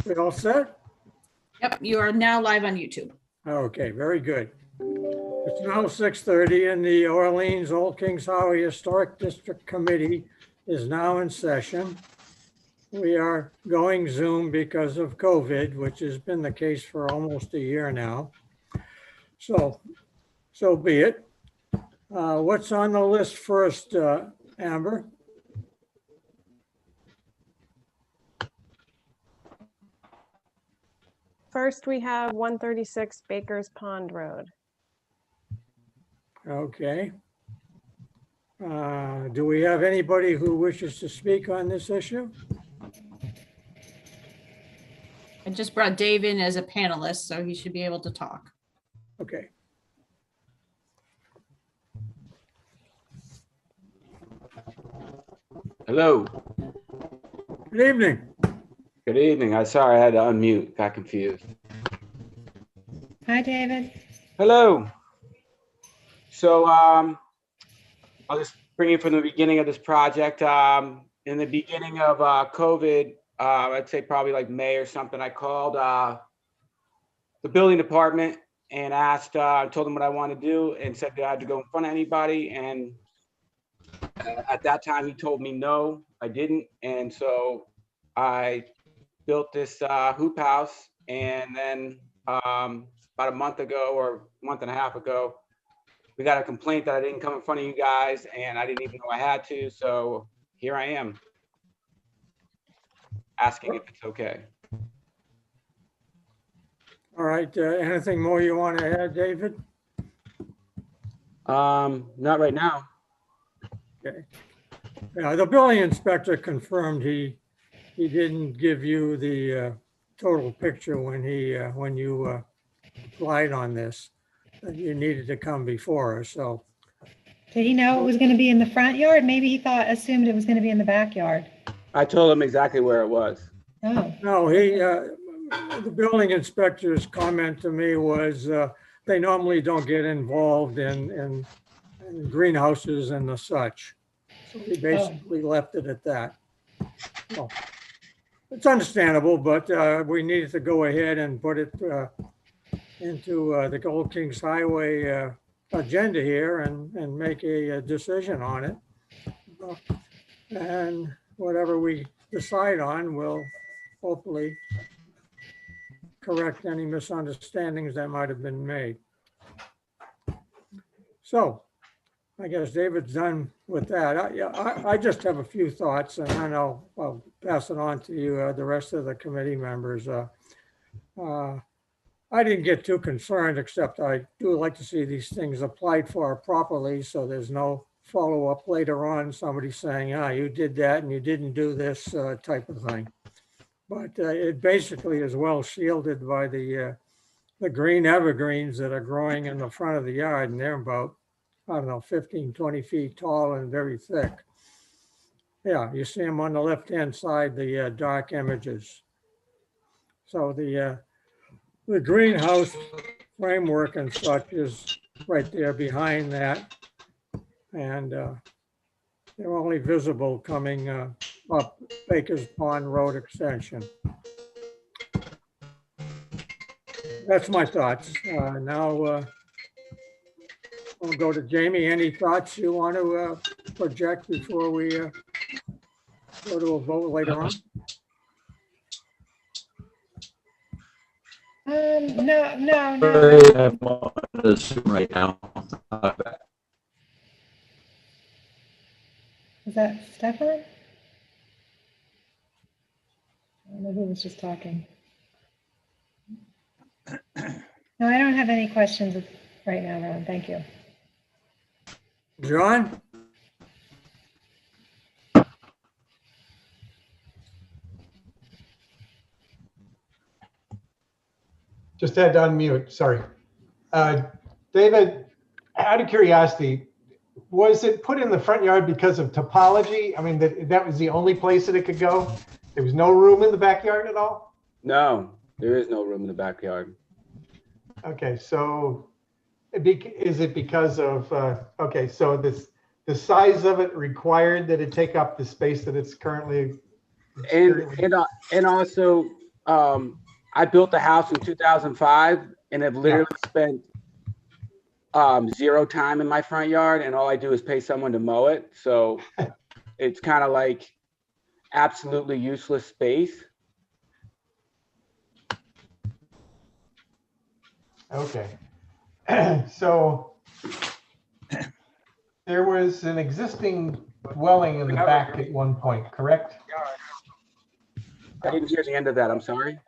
We all set? Yep, you are now live on YouTube. Okay, very good. It's now 6:30 and the Orleans Old Kings Highway Historic District Committee is now in session. We are going Zoom because of COVID, which has been the case for almost a year now. So be it. What's on the list first, Amber? First, we have 136 Baker's Pond Road. Okay. Do we have anybody who wishes to speak on this issue? I just brought Dave in as a panelist, so he should be able to talk. Okay. Hello. Good evening. Good evening. I'm sorry I had to unmute. Got confused. Hi, David. Hello. So I'll just bring you from the beginning of this project. In the beginning of COVID, I'd say probably like May or something, I called the building department and asked, I told them what I wanted to do and said that I had to go in front of anybody. And at that time, he told me no, I didn't. And so I built this hoop house. And then about a month ago or month and a half ago, we got a complaint that I didn't come in front of you guys and I didn't even know I had to. So here I am asking if it's okay. All right. Anything more you want to add, David? Not right now. Okay. Yeah, the building inspector confirmed he didn't give you the total picture when you applied on this. That you needed to come before us. So Did he know it was going to be in the front yard? Maybe he assumed it was going to be in the backyard. I told him exactly where it was. Oh, no, the building inspector's comment to me was they normally don't get involved in greenhouses and the such. So he basically left it at that. Well, it's understandable, but we needed to go ahead and put it into the Old Kings Highway agenda here and make a decision on it. And whatever we decide on will hopefully correct any misunderstandings that might have been made. So I guess David's done with that. I just have a few thoughts and then I'll pass it on to you, the rest of the committee members. I didn't get too concerned, except I do like to see these things applied for properly so there's no follow-up later on, somebody saying, you did that and you didn't do this type of thing. But it basically is well shielded by the green evergreens that are growing in the front of the yard, and they're about, I don't know, 15, 20 feet tall and very thick. Yeah, you see them on the left-hand side, the dark images. So the greenhouse framework and such is right there behind that. And they're only visible coming up Baker's Pond Road extension. That's my thoughts. Now we'll go to Jamie. Any thoughts you want to project before we go to a vote later on? No. I'm on the Zoom right now. Is that Stefan? I don't know who was just talking. No, I don't have any questions right now, Ron. Thank you. John? Just had to unmute, sorry. David, out of curiosity, was it put in the front yard because of topology? I mean, that was the only place that it could go? There was no room in the backyard at all? No, there is no room in the backyard. Okay, so is it because of, okay, so the size of it required that it take up the space that it's currently And also I built the house in 2005 and have literally spent zero time in my front yard, and all I do is pay someone to mow it. So it's kind of like absolutely useless space. Okay. So there was an existing dwelling in the back at one point, correct? I didn't hear the end of that. I'm sorry.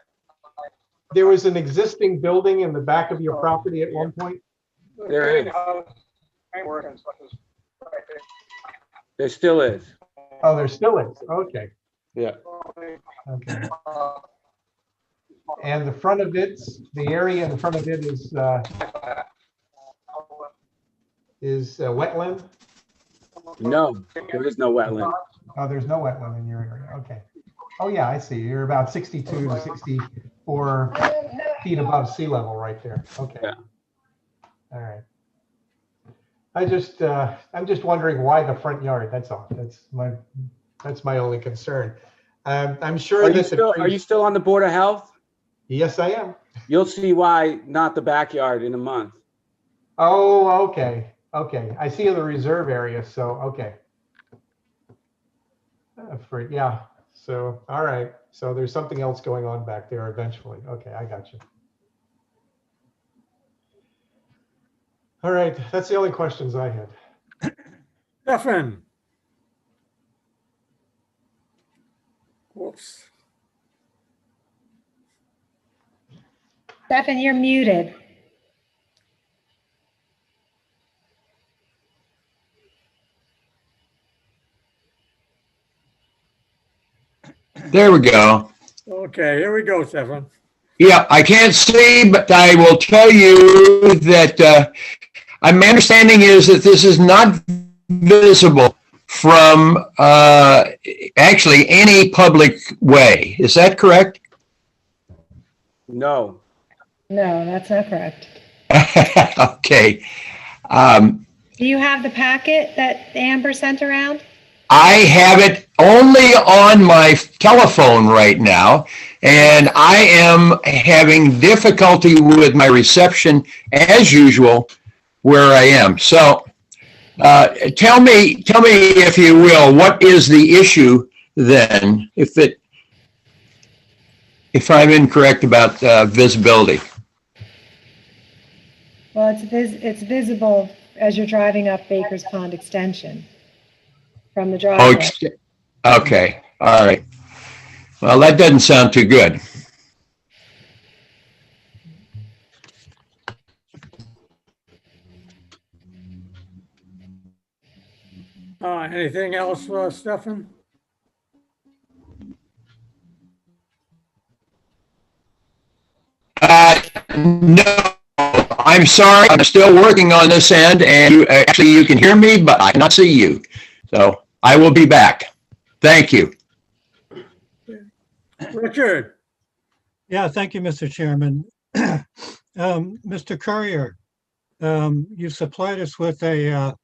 There was an existing building in the back of your property at one point? There is. There still is. Oh, there still is. Okay. Yeah. Okay. And the front of it, the area in front of it is wetland? No, there is no wetland. Oh, there's no wetland in your area. Okay. Oh, yeah, I see. You're about 62 to 64 feet above sea level right there. Okay. Yeah. All right. I'm just wondering why the front yard. That's all. That's my only concern. I'm sure Are you that still on the Board of Health? Yes, I am. You'll see why not the backyard in a month. Oh, okay. Okay. I see the reserve area. So, okay. Yeah. So, all right. So there's something else going on back there eventually. Okay. I got you. All right. That's the only questions I had. Stefan. Whoops. Stefan, you're muted. There we go. Okay, here we go, Stefan. Yeah, I can't see, but I will tell you that my understanding is that this is not visible from actually any public way. Is that correct? No. No, that's not correct. Okay. Do you have the packet that Amber sent around? I have it only on my telephone right now, and I am having difficulty with my reception as usual where I am. So tell me if you will, what is the issue then if I'm incorrect about visibility? Well, it's visible as you're driving up Baker's Pond Extension from the Oh, driveway. okay. All right. Well, that doesn't sound too good. Anything else, Stefan? No, I'm sorry. I'm still working on this end, and you can hear me, but I cannot see you. So I will be back. Thank you. Richard? Yeah, thank you, Mr. Chairman. Mr. Courier, you supplied us with a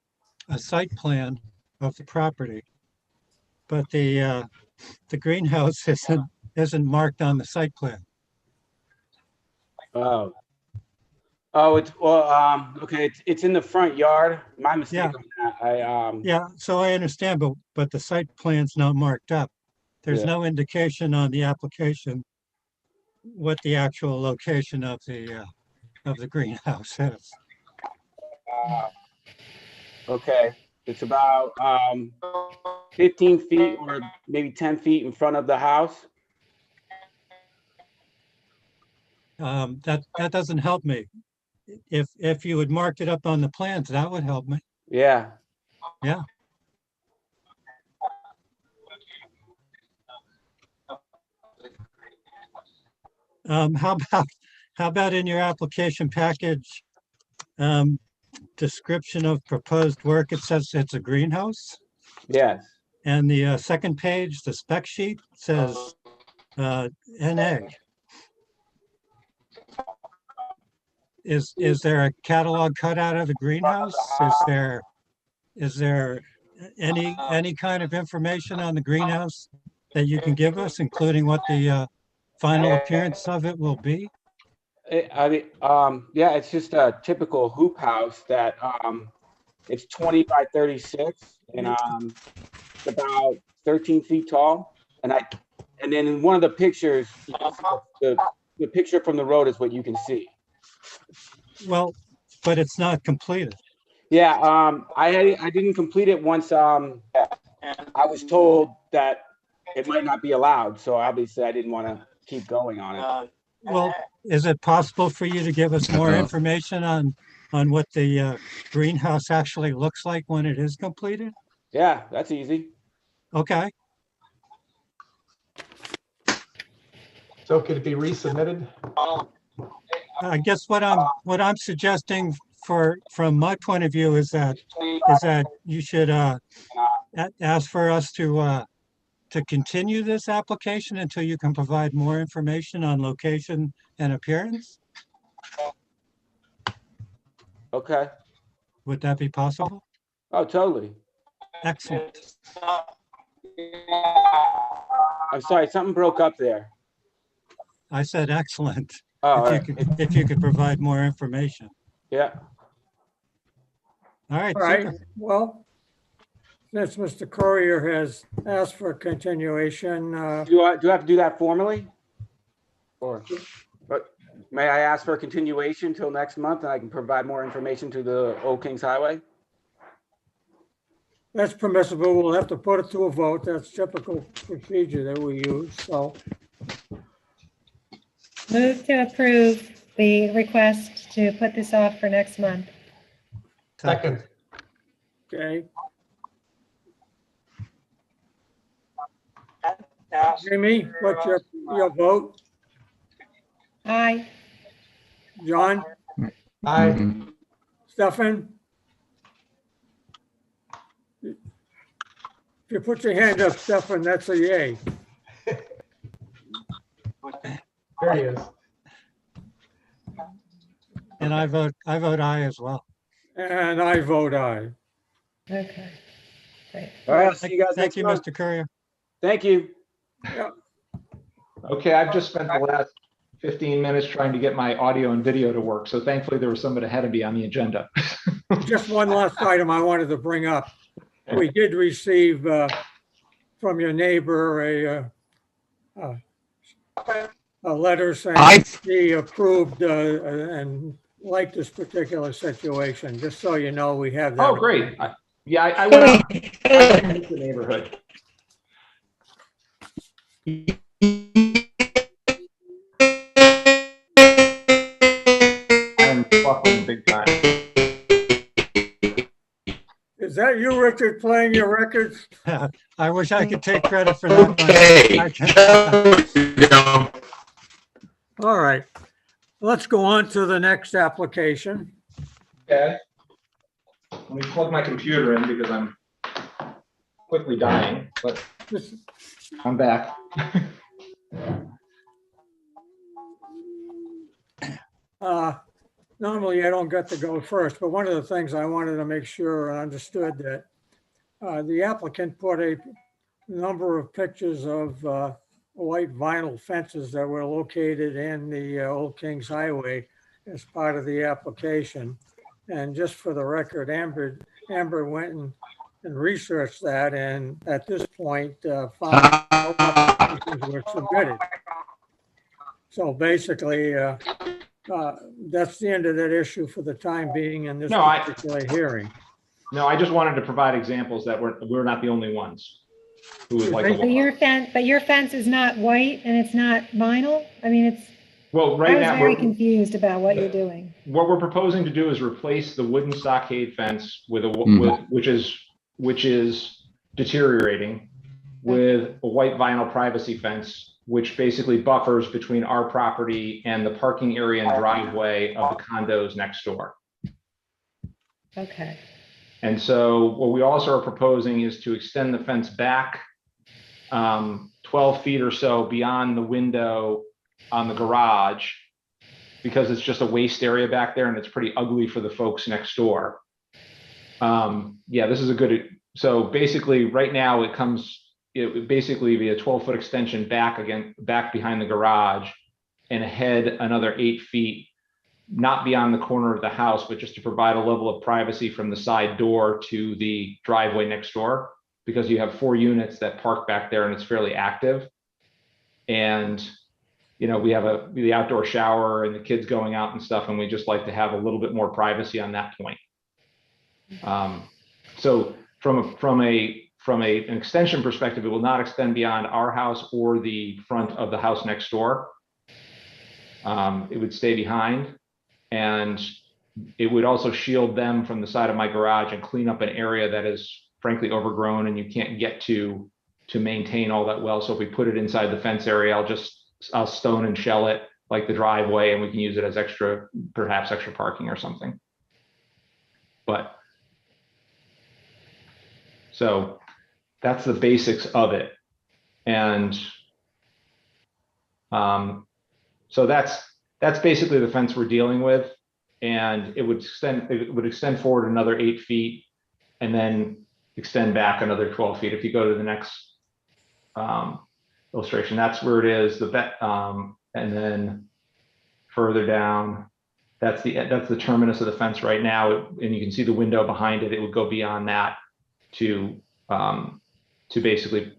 site plan of the property, but the greenhouse isn't marked on the site plan. Oh, okay. It's in the front yard. My mistake. Yeah. On that. Yeah, so I understand, but the site plan's not marked up. There's Yeah. no indication on the application what the actual location of the greenhouse is. Okay. It's about 15 feet or maybe 10 feet in front of the house. That doesn't help me. If you had marked it up on the plans, that would help me. Yeah. Yeah. How about in your application package, description of proposed work, it says it's a greenhouse? Yes. And the second page, the spec sheet says NA. Is there a catalog cutout of the greenhouse? Is there any kind of information on the greenhouse that you can give us, including what the final appearance of it will be? I mean, yeah, it's just a typical hoop house that, it's 20 by 36 and, it's about 13 feet tall. And then in one of the pictures, the picture from the road is what you can see. Well, but it's not completed. Yeah, I didn't complete it once, I was told that it might not be allowed. So obviously I didn't want to keep going on it. Well, is it possible for you to give us more information on what the greenhouse actually looks like when it is completed? Yeah, that's easy. Okay, So could it be resubmitted? I guess what I'm suggesting from my point of view is that you should ask for us to continue this application until you can provide more information on location and appearance. Okay. Would that be possible? Oh, totally. Excellent. I'm sorry, something broke up there. I said excellent. Oh, all right. If you could provide more information. Yeah. All right. All right, super. well, since Mr. Courier has asked for a continuation, Do I have to do that formally? Or, but may I ask for a continuation till next month and I can provide more information to the Old Kings Highway? that's permissible. We'll have to put it to a vote. That's typical procedure that we use, so. Move to approve the request to put this off for next month. Second. Okay. Jamie, what's your vote? Aye. John, Aye. Stefan? If you put your hand up, Stefan, that's a yay. There he is. And I vote aye as well. And I vote aye. Okay. Great. All right, I'll see you guys Thank next you, month. Mr. Courier. Thank you. Okay, I've just spent the last 15 minutes trying to get my audio and video to work. So thankfully there was somebody ahead of me on the agenda. Just one last item I wanted to bring up. We did receive from your neighbor a letter saying he approved and liked this particular situation. Just so you know, we have that. Oh, great. Yeah, I went out to the neighborhood. I'm fucking big time. Is that you, Richard, playing your records? I wish I could take credit for that. but Okay. I can't. All right. Let's go on to the next application. Okay. Let me plug my computer in because I'm quickly dying, but This- I'm back. Normally, I don't get to go first, but one of the things I wanted to make sure I understood that the applicant put a number of pictures of white vinyl fences that were located in the Old Kings Highway as part of the application. And just for the record, Amber went and researched that, and at this point, found no applications were submitted. So basically, that's the end of that issue for the time being in this No, I- particular hearing. No, I just wanted to provide examples that we're not the only ones who would like But to. your fence is not white and it's not vinyl? I mean, it's, Well, I right was now, very confused about what you're doing. what we're proposing to do is replace the wooden stockade fence with which is deteriorating with a white vinyl privacy fence, which basically buffers between our property and the parking area and driveway of the condos next door. Okay. And so what we also are proposing is to extend the fence back 12 feet or so beyond the window on the garage, because it's just a waste area back there and it's pretty ugly for the folks next door. Yeah, this is a good, so basically right now it comes it would basically be a 12-foot extension back behind the garage and ahead another 8 feet, not beyond the corner of the house, but just to provide a level of privacy from the side door to the driveway next door, because you have 4 units that park back there and it's fairly active. And, you know, we have the outdoor shower and the kids going out and stuff, and we just like to have a little bit more privacy on that point. So from an extension perspective, it will not extend beyond our house or the front of the house next door. It would stay behind, and it would also shield them from the side of my garage and clean up an area that is frankly overgrown and you can't get to maintain all that well. So if we put it inside the fence area, I'll stone and shell it like the driveway, and we can use it as perhaps extra parking or something. But so that's the basics of it. And so that's basically the fence we're dealing with. And it would extend forward another 8 feet and then extend back another 12 feet. If you go to the next illustration, that's where it is. And then further down, that's the terminus of the fence right now. And you can see the window behind it. It would go beyond that to basically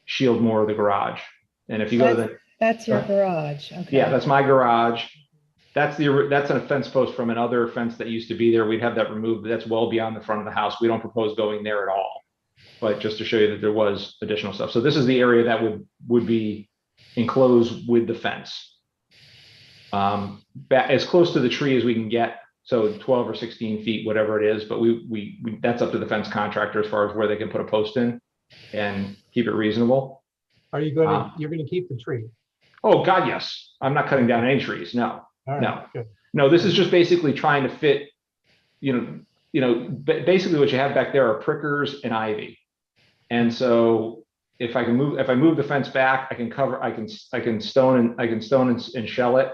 shield more of the garage. And if you go to the That's your garage, okay. Yeah, that's my garage. That's a fence post from another fence that used to be there. We'd have that removed, but that's well beyond the front of the house. We don't propose going there at all. But just to show you that there was additional stuff. So this is the area that would be enclosed with the fence. As close to the tree as we can get. So 12 or 16 feet, whatever it is, but we that's up to the fence contractor as far as where they can put a post in and keep it reasonable. Are you you're going to keep the tree? Oh God, yes. I'm not cutting down any trees. No. All right, No. good. No, this is just basically trying to fit, basically what you have back there are prickers and ivy. And so if I move the fence back, I can stone and shell it.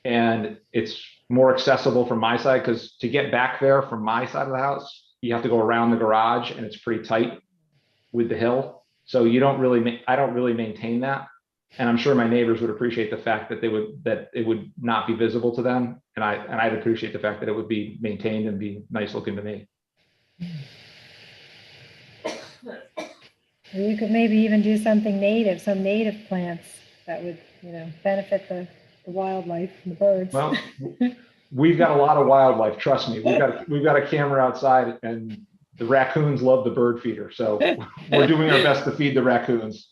And it's more accessible from my side, because to get back there from my side of the house, you have to go around the garage and it's pretty tight with the hill. So I don't really maintain that. And I'm sure my neighbors would appreciate the fact that it would not be visible to them. And I'd appreciate the fact that it would be maintained and be nice looking to me. Or you could maybe even do something native, some native plants that would, benefit the wildlife and the birds. Well, we've got a lot of wildlife, trust me. We've got a camera outside, and the raccoons love the bird feeder. So we're doing our best to feed the raccoons.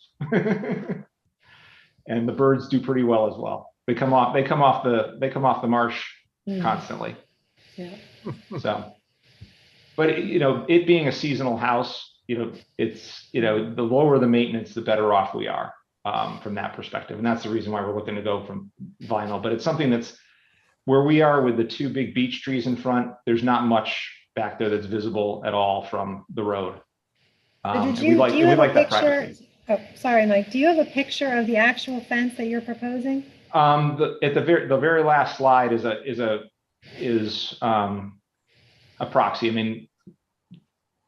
And the birds do pretty well as well. They come off the marsh constantly. Yeah. So, but it being a seasonal house, it's the lower the maintenance, the better off we are from that perspective. And that's the reason why we're looking to go from vinyl. But it's something that's where we are with the 2 big beech trees in front. There's not much back there that's visible at all from the road. Do you have a picture? Oh, sorry, Mike. Do you have a picture of the actual fence that you're proposing? The very last slide is a proxy. I mean,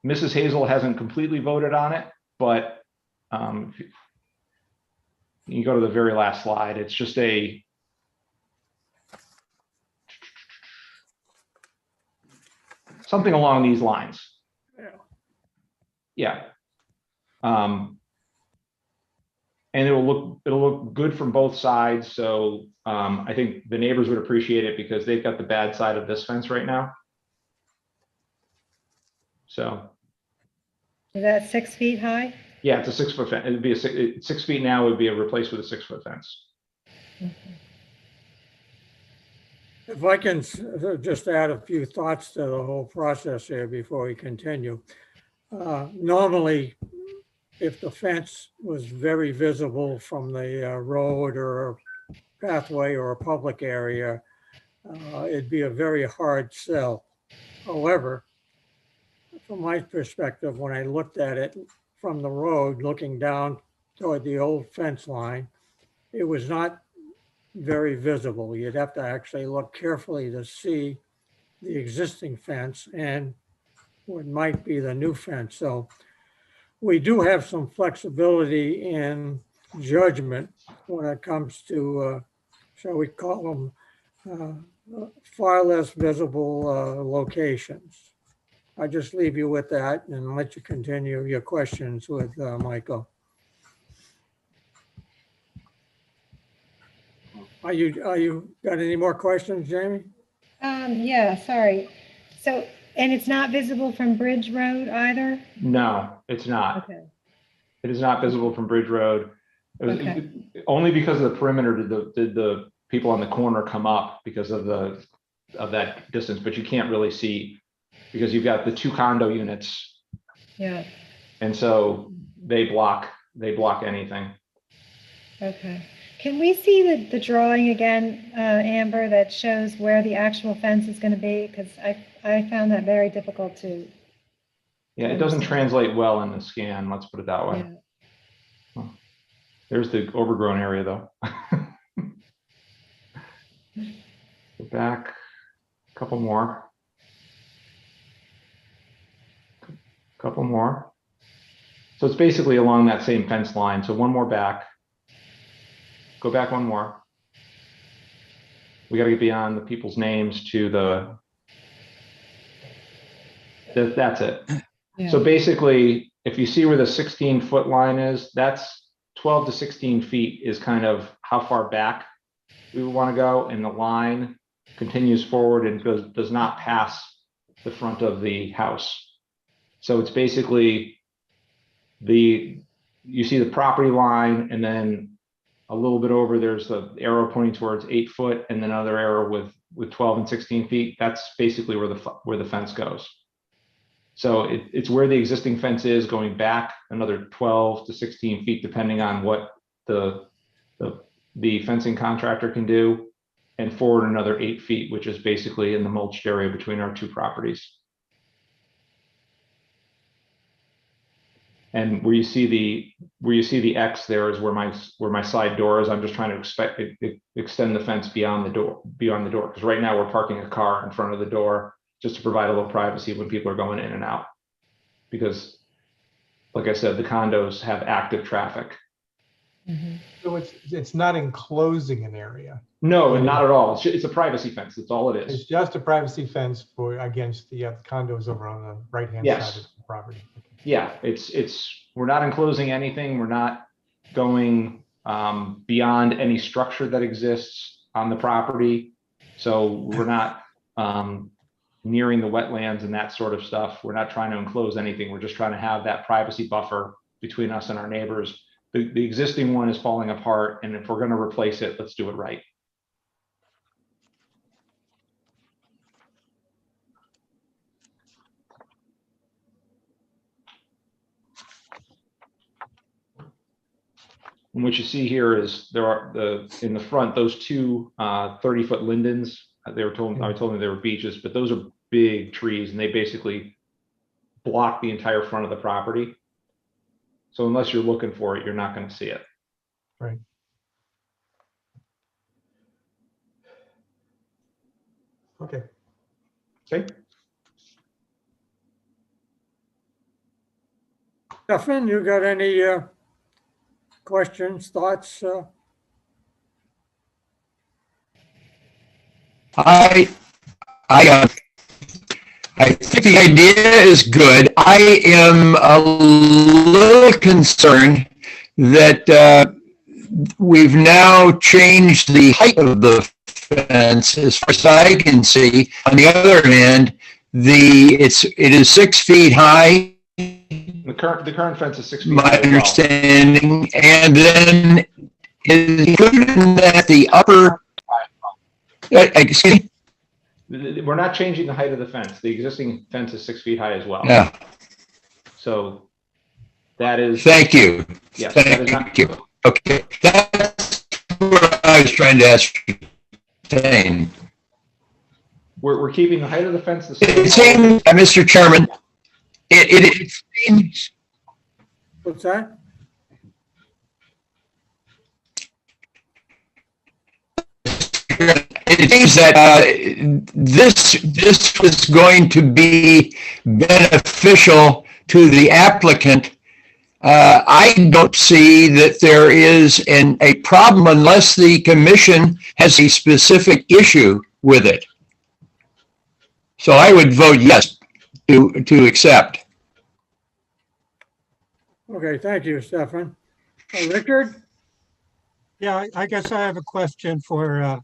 Mrs. Hazel hasn't completely voted on it, but you go to the very last slide. It's just something along these lines. Yeah. And it'll look good from both sides. So I think the neighbors would appreciate it because they've got the bad side of this fence right now. So. Is that 6 feet high? Yeah, it's a 6 foot fence. It'd be 6 feet now would be replaced with a 6 foot fence. Okay. If I can just add a few thoughts to the whole process here before we continue. Normally, if the fence was very visible from the road or a pathway or a public area, it'd be a very hard sell. However, from my perspective, when I looked at it from the road, looking down toward the old fence line, it was not very visible. You'd have to actually look carefully to see the existing fence and what might be the new fence. So we do have some flexibility in judgment when it comes to, shall we call them, far less visible locations. I just leave you with that and let you continue your questions with Michael. Are you got any more questions, Jamie? Yeah, sorry. So, and it's not visible from Bridge Road either? No, it's not. Okay. It is not visible from Bridge Road. It was Okay. only because of the perimeter did the people on the corner come up because of that distance, but you can't really see because you've got the 2 condo units, Yeah, and so they block anything. okay. Can we see the drawing again, Amber, that shows where the actual fence is going to be? Because I found that very difficult to, Yeah, it doesn't translate well in the scan, let's put it that way. yeah. There's the overgrown area though. Go back a couple more. Couple more. So it's basically along that same fence line. So one more back. Go back one more. We got to get beyond the people's names to that's it. Yeah. So basically, if you see where the 16-foot line is, that's 12 to 16 feet is kind of how far back we want to go. And the line continues forward and does not pass the front of the house. So it's basically you see the property line, and then a little bit over there's the arrow pointing towards 8 foot, and then another arrow with 12 and 16 feet. That's basically where the fence goes. So it's where the existing fence is, going back another 12 to 16 feet, depending on what the fencing contractor can do, and forward another 8 feet, which is basically in the mulched area between our 2 properties. And where you see the X there is where my side door is. I'm just trying to extend the fence beyond the door, because right now we're parking a car in front of the door just to provide a little privacy when people are going in and out. Because, like I said, the condos have active traffic. Mhm. So it's not enclosing an area. No, not at all. It's a privacy fence. That's all it It's is. just a privacy fence against the condos over on the right-hand Yes. side of the property. Yeah, we're not enclosing anything. We're not going beyond any structure that exists on the property. So we're not nearing the wetlands and that sort of stuff. We're not trying to enclose anything. We're just trying to have that privacy buffer between us and our neighbors. The existing one is falling apart, and if we're going to replace it, let's do it right. And what you see here is in the front, those 2 30-foot lindens. I told them they were beeches, but those are big trees, and they basically block the entire front of the property. So unless you're looking for it, you're not going to see it. Right. Okay. Okay. Stefan, you got any questions, thoughts? I think the idea is good. I am a little concerned that we've now changed the height of the fence as far as I can see. On the other hand, it is 6 feet high. The current fence is 6 feet My high as well. understanding, and then is included in that the upper. Excuse me? We're not changing the height of the fence. The existing fence is 6 feet high as well. Yeah. So that is. Thank you. Yes, that is not. Thank you. Okay, that's what I was trying to ascertain. We're keeping the height of the fence the It same. seems, Mr. Chairman, it seems. What's that? It seems that this was going to be beneficial to the applicant I don't see that there is a problem unless the commission has a specific issue with it. So I would vote yes to accept. Okay, thank you, Stefan. Richard? Yeah, I guess I have a question for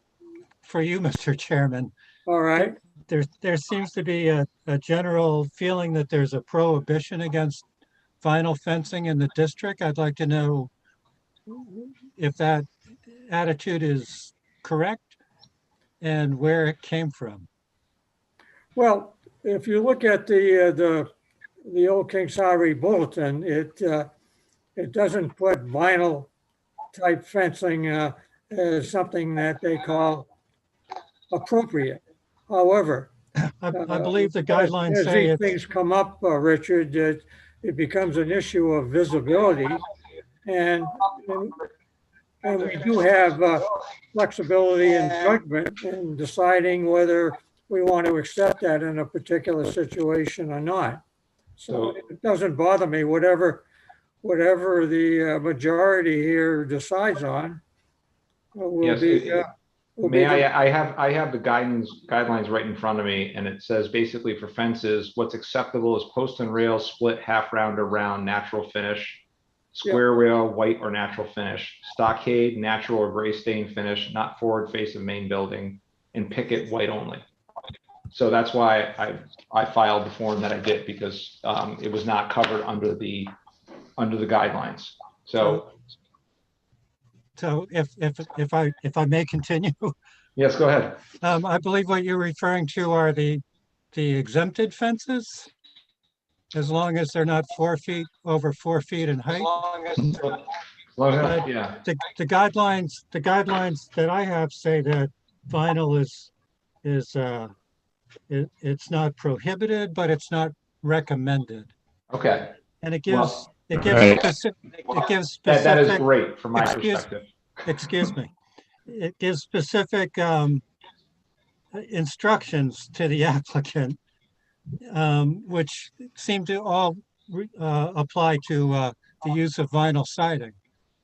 you, Mr. Chairman. All right. There seems to be a general feeling that there's a prohibition against vinyl fencing in the district. I'd like to know if that attitude is correct and where it came from. Well, if you look at the old King Sari Bulletin, it doesn't put vinyl type fencing as something that they call appropriate. However, I believe the guidelines as say these it's, things come up, Richard, it becomes an issue of visibility, and we do have flexibility and judgment in deciding whether we want to accept that in a particular situation or not. So it doesn't bother me, whatever the majority here decides on will Yes, be. May I have the guidelines right in front of me, and it says basically for fences, what's acceptable is post and rail, split, half round or round, natural finish, square rail, white or natural finish, stockade, natural or gray stain finish, not forward face of main building, and picket white only. So that's why I filed the form that I did, because it was not covered under the guidelines. So if I may continue. yes, go ahead. I believe what you're referring to are the exempted fences, as long as they're not over 4 feet in height. Yeah. The guidelines that I have say that vinyl it's not prohibited, but it's not recommended. Okay. And it gives Well, specific. That is great from my perspective. Excuse me. It gives specific instructions to the applicant, which seem to all apply to the use of vinyl siding.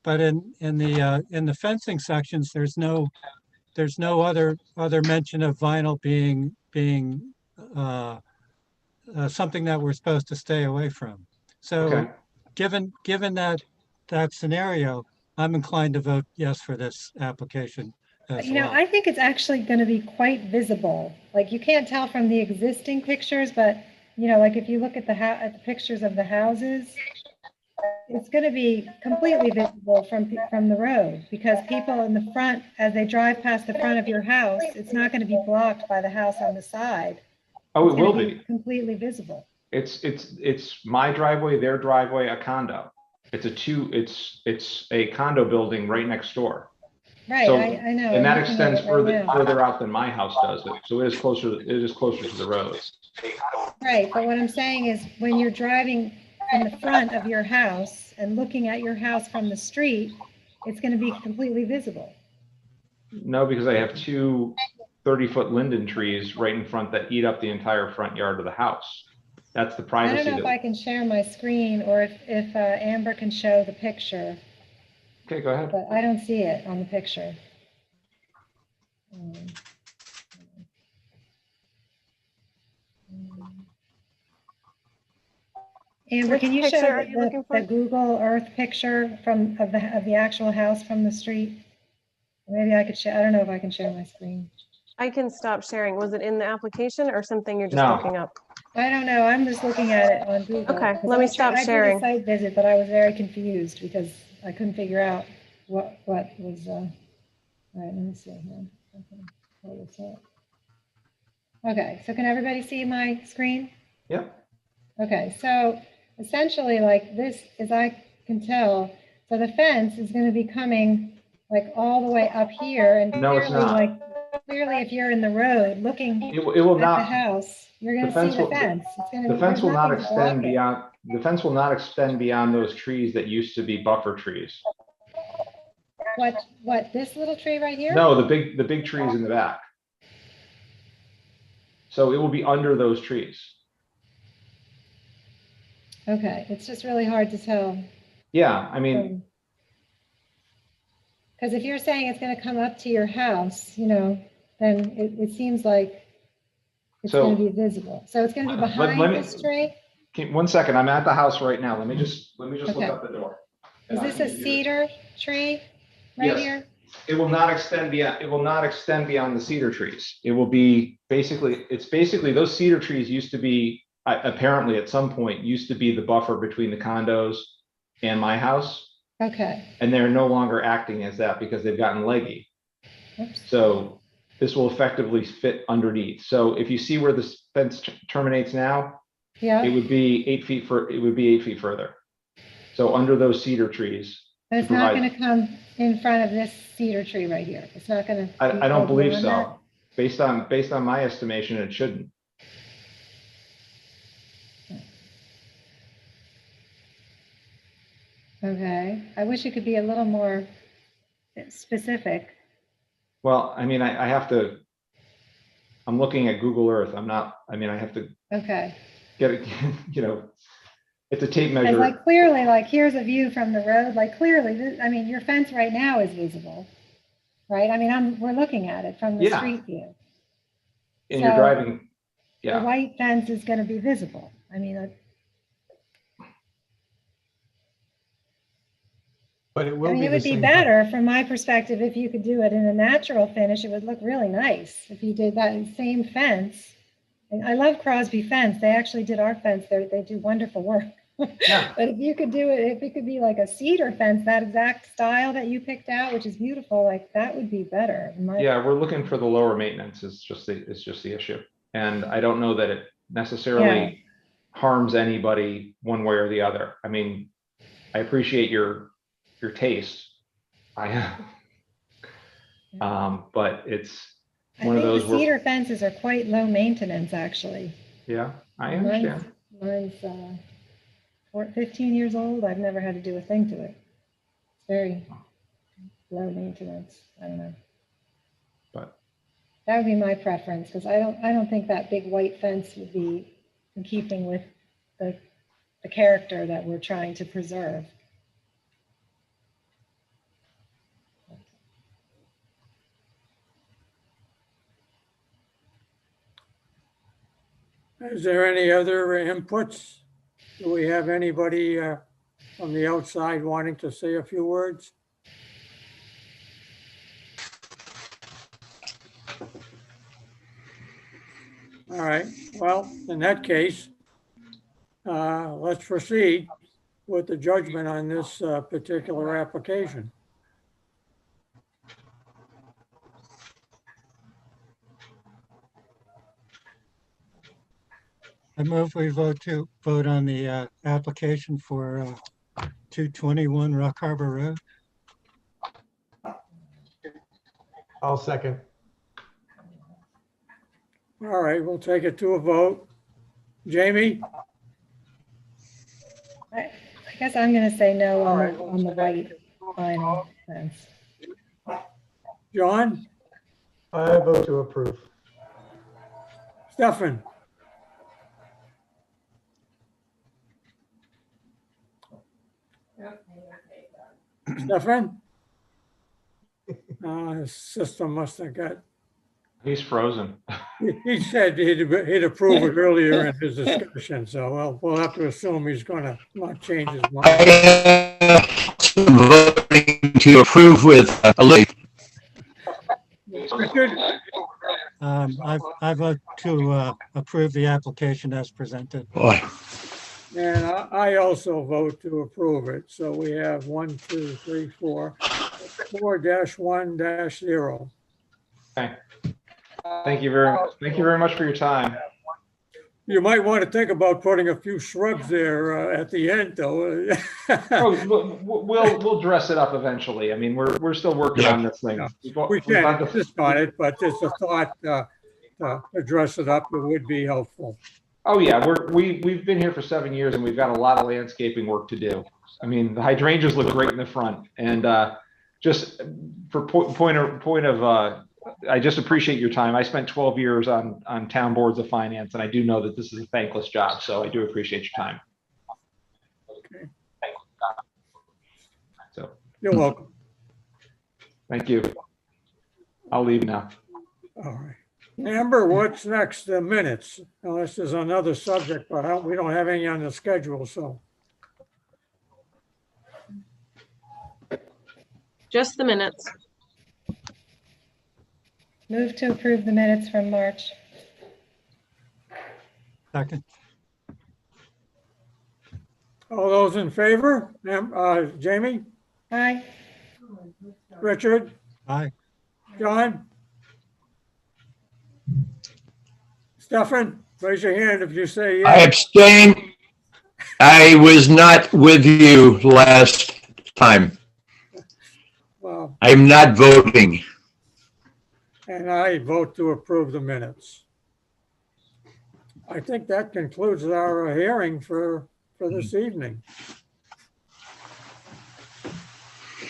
But in the fencing sections, there's no other mention of vinyl being something that we're supposed to stay away from. So Okay. given that scenario, I'm inclined to vote yes for this application as well. I think it's actually going to be quite visible. Like you can't tell from the existing pictures, but like if you look at the pictures of the houses, it's going to be completely visible from the road, because people in the front, as they drive past the front of your house, it's not going to be blocked by the house on the side. Oh, It's it will gonna be. completely visible. It's my driveway, their driveway, a condo. It's a condo building right next door. Right, So- I know. And that I'm looking at extends it right now. further out than my house does. So it is closer to the roads. Right, but what I'm saying is when you're driving in the front of your house and looking at your house from the street, it's going to be completely visible. No, because I have two 30-foot linden trees right in front that eat up the entire front yard of the house. That's the I privacy. don't know if I can share my screen or if Amber can show the picture, Okay, go ahead. but I don't see it on the picture. Amber, Which can you picture show are you looking for? the Google Earth picture of the actual house from the street? Maybe I could share. I don't know if I can share my screen. I can stop sharing. Was it in the application or something you're just No. looking up? I don't know. I'm just looking at it on Google. Okay, 'Cause let me I stop did a sharing. site visit, but I was very confused because I couldn't figure out what was, all right, let me see here. Okay, pull this up. Okay, so can everybody see my screen? Yep. Okay, so essentially like this, as I can tell, so the fence is going to be coming like all the way up here, and No, it's clearly, not. like clearly if you're in the road looking It will at the not. house, you're going The to fence see the will- fence. It's going to The be, fence there's will not nothing to block extend it. beyond. The fence will not extend beyond those trees that used to be buffer trees. What, this little tree right here? No, the big trees in the back. So it will be under those trees. Okay, it's just really hard to tell. Yeah, I mean, Because if you're saying it's gonna come up to your house, then it seems like it's So- gonna be visible. So it's gonna be Let- behind let me- this tree? one second, I'm at the house right now. Let me just look Okay. out the door. Is And I this can a give you- cedar tree right Yes. here? It will not extend beyond the cedar trees. It will be it's basically those cedar trees used to be, apparently at some point, used to be the buffer between the condos and my house. Okay. And they're no longer acting as that because they've gotten leggy. Oops. So this will effectively fit underneath. So if you see where this fence terminates now, it Yeah, would be 8 feet it would be 8 feet further. So under those cedar trees. but it's to not provide- gonna come in front of this cedar tree right here. It's not gonna. I don't go believe beyond so. Based on my estimation, it shouldn't. that? Okay. I wish it could be a little more specific. Well, I mean, I have to, I'm looking at Google Earth. I have to Okay. get it, it's a tape Because measure. like clearly, like here's a view from the road, like clearly, your fence right now is visible. Right? I mean, we're looking at it from the Yeah. street view. And you're so- driving, The yeah, white fence is gonna be visible. I mean, But it will be it the would be same. better from my perspective if you could do it in a natural finish. It would look really nice if you did that same fence. And I love Crosby Fence. They actually did our fence. They do wonderful work. Yeah. But if you could do it, if it could be like a cedar fence, that exact style that you picked out, which is beautiful, like that would be better. yeah, we're looking for the lower maintenance. It's just the issue. And I don't know that it necessarily harms anybody one way or the other. I mean, I appreciate your taste. But it's I one of think those the where, cedar fences are quite low maintenance, actually. yeah, I understand. Mine's 15 years old. I've never had to do a thing to it. It's very low maintenance. I don't know. But That would be my preference, because I don't think that big white fence would be in keeping with the character that we're trying to preserve. Is there any other inputs? Do we have anybody from the outside wanting to say a few words? All right, well, in that case, let's proceed with the judgment on this particular application. I move we vote on the application for 221 Rock Harbor Road. I'll second. All right, we'll take it to a vote. Jamie? I guess I'm going to say no on the white vinyl fence. John? I vote to approve. Stefan? Stefan? His system must have got, he's frozen. he said he'd approve it earlier in his discussion, so we'll have to assume he's gonna not change his mind. I am voting to approve with a link. Richard? I vote to approve the application as presented. Boy, And I also vote to approve it. So we have 4-1-0. Okay. Thank you very much for your time. You might want to think about putting a few shrubs there at the end, though. Oh, we'll dress it up eventually. I mean, we're still working on this thing. We can't insist on it, but just a thought to dress it up, it would be helpful. Oh yeah, we've been here for 7 years and we've got a lot of landscaping work to do. I mean, the hydrangeas look great in the front, and just for point of I just appreciate your time. I spent 12 years on town boards of finance, and I do know that this is a thankless job, so I do appreciate your time. You're welcome. Thank you. I'll leave now. All right. Amber, what's next? The minutes, unless there's another subject, but we don't have any on the schedule, so. Just the minutes. Move to approve the minutes from March. Second. All those in favor? Jamie, Aye. Richard, Aye. John? Stefan, raise your hand if you say I yes. abstain. I was not with you last time. Well, I'm not voting. and I vote to approve the minutes. I think that concludes our hearing for this evening.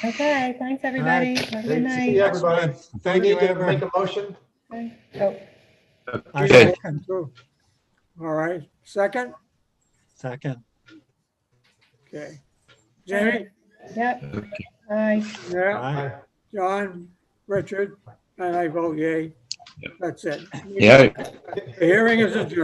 Okay, thanks, everybody. Have a good Thanks, night. everybody. Thank We you, need to Amber. make a motion. Oh, I Okay. second. All right, second? Second. Okay. Jamie? yep. Aye. Yeah, Aye. John, Richard, and I vote yay. That's it. Yeah. The hearing is adjourned.